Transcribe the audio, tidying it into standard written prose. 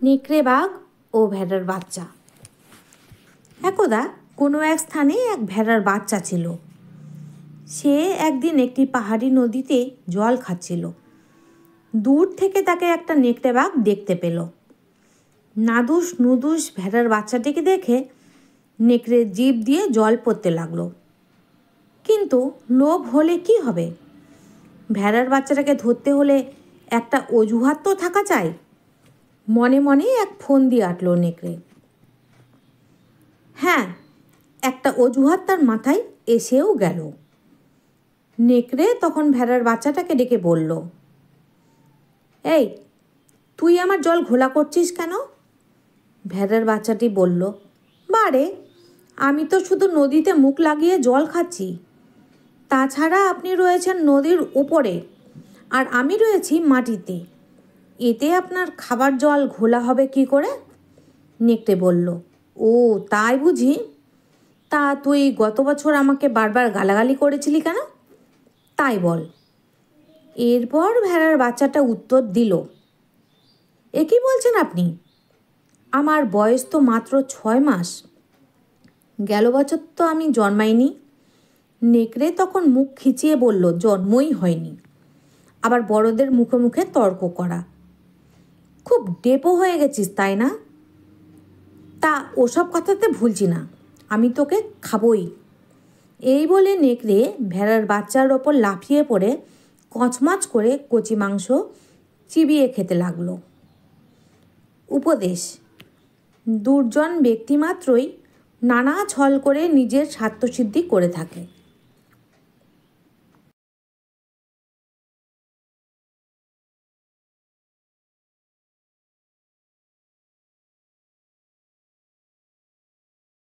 নেকড়ে বাঘ ও ভেড়ার বাচ্চা। একদা কোনো এক স্থানে এক ভেড়ার বাচ্চা ছিল। সে একদিন একটি পাহাড়ি নদীতে জল খাচ্ছিল। দূর থেকে তাকে একটা নেকড়ে বাঘ দেখতে পেল। নাদুস নুদুস ভেড়ার বাচ্চাটিকে দেখে নেকড়ের জিভ দিয়ে জল পড়তে লাগলো। কিন্তু লোভ হলে কি হবে? ভেড়ার বাচ্চাটাকে ধরতে হলে একটা অজুহাত তো থাকা চাই। মনে মনে এক ফোন দিয়ে আটল নেকড়ে। হ্যাঁ, একটা অজুহাত তার মাথায় এসেও গেল। নেকড়ে তখন ভেড়ার বাচ্চাটাকে ডেকে বলল, এই, তুই আমার জল ঘোলা করছিস কেন? ভেড়ার বাচ্চাটি বলল, বারে, আমি তো শুধু নদীতে মুখ লাগিয়ে জল খাচ্ছি। তাছাড়া আপনি রয়েছেন নদীর উপরে আর আমি রয়েছি মাটিতে। এতে আপনার খাবার জল ঘোলা হবে কি করে? নেকড়ে বলল, ও তাই বুঝি? তা তুই গত বছর আমাকে বারবার গালাগালি করেছিলি কেন? তাই বল। এরপর ভেড়ার বাচ্চাটা উত্তর দিল, এ কি বলছেন আপনি? আমার বয়স তো মাত্র 6 মাস। গেল বছর তো আমি জন্মাইনি। নেকড়ে তখন মুখ খিচিয়ে বলল, জন্মই হয়নি। আবার বড়দের মুখে মুখে তর্ক করা। খুব ডেপো হয়ে গেছিস তাই না? তা ওসব কথাতে ভুলছি না, আমি তোকে খাবই। এই বলে নেকড়ে ভেড়ার বাচ্চার ওপর লাফিয়ে পড়ে কচমাচ করে কচি মাংস চিবিয়ে খেতে লাগলো। উপদেশ: দুর্জন ব্যক্তিমাত্রই নানা ছল করে নিজের স্বার্থসিদ্ধি করে থাকে।